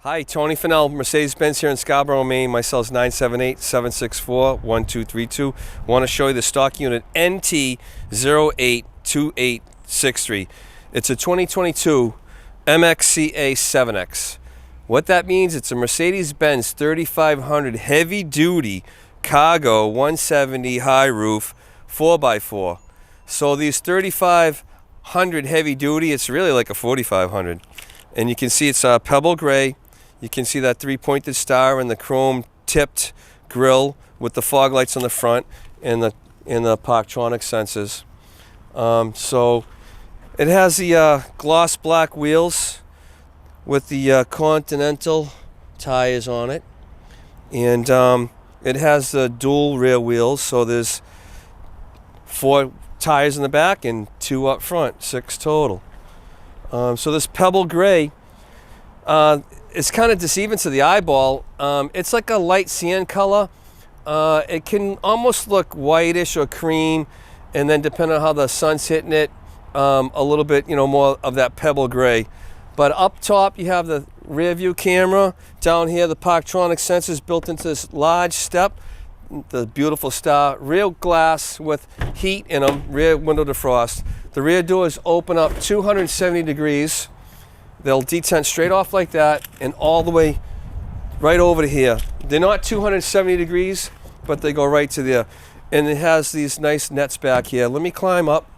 Hi, Tony Fennell, Mercedes-Benz here in Scarborough, Maine. My cell is 978-764-1232. Want to show you the stock unit NT082863. It's a 2022 MXCA 7X. What that means, it's a Mercedes-Benz 3500 heavy-duty cargo 170 high roof 4x4. So these 3500 heavy-duty, it's really like a 4500. And you can see it's pebble gray. You can see that three-pointed star and the chrome-tipped grille with the fog lights on the front and the Parktronic sensors. So it has the gloss black wheels with the Continental tires on it, and it has the dual rear wheels. So there's 4 tires in the back and 2 up front, 6 total. So this pebble gray, it's kind of deceiving to the eyeball. It's like a light sand color. It can almost look whitish or cream, and then depending on how the sun's hitting it, a little bit, more of that pebble gray. But up top, you have the rear view camera. Down here, the Parktronic sensors built into this large step. The beautiful star, real glass with heat in them, rear window defrost. The rear doors open up 270 degrees. They'll detent straight off like that and all the way right over to here. They're not 270 degrees, but they go right to there. And it has these nice nets back here. Let me climb up.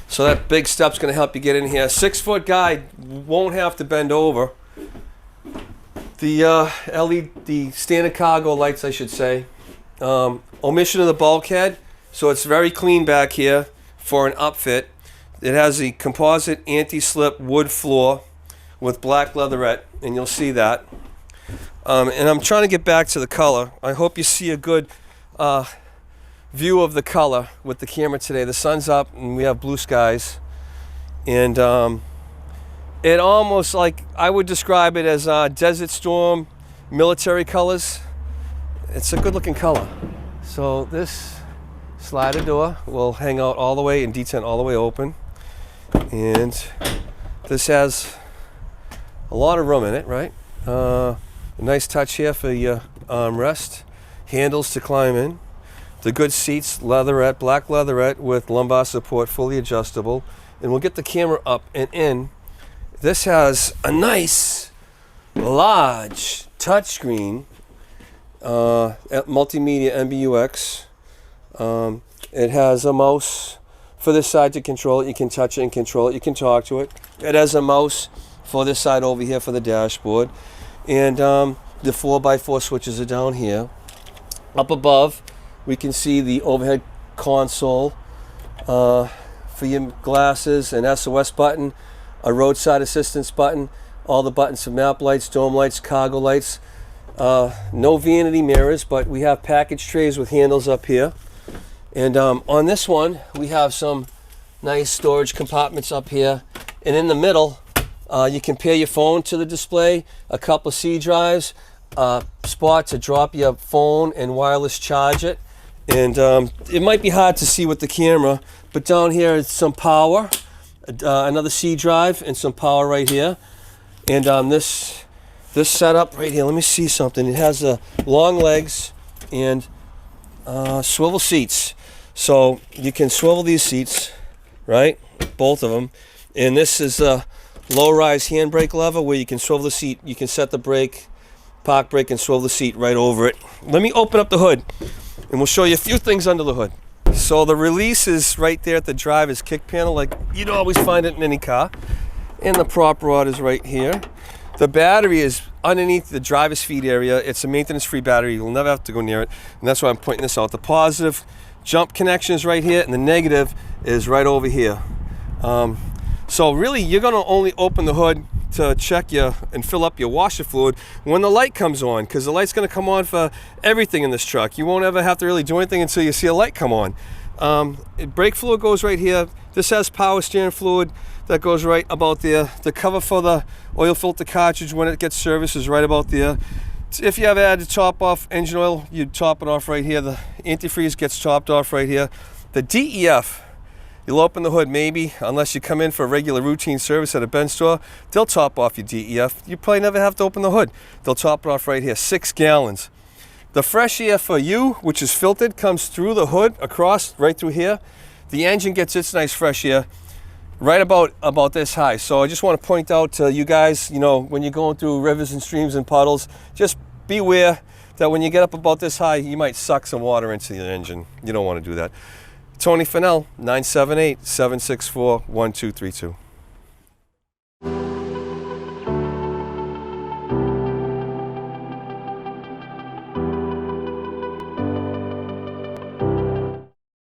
So that big step's going to help you get in here. 6-foot guy won't have to bend over. The LED standard cargo lights, I should say. Omission of the bulkhead, so it's very clean back here for an upfit. It has the composite anti-slip wood floor with black leatherette, and you'll see that. And I'm trying to get back to the color. I hope you see a good view of the color with the camera today. The sun's up and we have blue skies, and it almost, like, I would describe it as Desert Storm military colors. It's a good looking color. So this slider door will hang out all the way and detent all the way open. And this has a lot of room in it, right? A nice touch here for your armrest. Handles to climb in. The good seats, leatherette, black leatherette with lumbar support, fully adjustable. And we'll get the camera up and in. This has a nice, large touchscreen, multimedia MBUX. It has a mouse for this side to control it. You can touch it and control it. You can talk to it. It has a mouse for this side over here for the dashboard. And the 4x4 switches are down here. Up above, we can see the overhead console for your glasses, an SOS button, a roadside assistance button, all the buttons for map lights, dome lights, cargo lights. No vanity mirrors, but we have package trays with handles up here. And on this one, we have some nice storage compartments up here. And in the middle, you can pair your phone to the display, a couple of C drives, a spot to drop your phone and wireless charge it. And it might be hard to see with the camera, but down here is some power, another C drive, and some power right here. And this setup right here, let me see something. It has long legs and swivel seats. So you can swivel these seats, right? Both of them. And this is a low-rise handbrake lever where you can swivel the seat. You can set the brake, park brake, and swivel the seat right over it. Let me open up the hood, and we'll show you a few things under the hood. So the release is right there at the driver's kick panel, like you'd always find it in any car. And the prop rod is right here. The battery is underneath the driver's feet area. It's a maintenance-free battery. You'll never have to go near it, and that's why I'm pointing this out. The positive jump connection is right here, and the negative is right over here. So really, you're going to only open the hood to check and fill up your washer fluid when the light comes on, because the light's going to come on for everything in this truck. You won't ever have to really do anything until you see a light come on. Brake fluid goes right here. This has power steering fluid that goes right about there. The cover for the oil filter cartridge when it gets serviced is right about there. If you ever had to top off engine oil, you top it off right here. The antifreeze gets topped off right here. The DEF You'll open the hood maybe, unless you come in for a regular routine service at a Benz store, they'll top off your DEF. You probably never have to open the hood. They'll top it off right here, 6 gallons. The fresh air for you, which is filtered, comes through the hood, across, right through here. The engine gets its nice fresh air right about this high. So I just want to point out to you guys, you know, when you're going through rivers and streams and puddles, just beware that when you get up about this high, you might suck some water into the engine. You don't want to do that. Tony Fennell, 978-764-1232.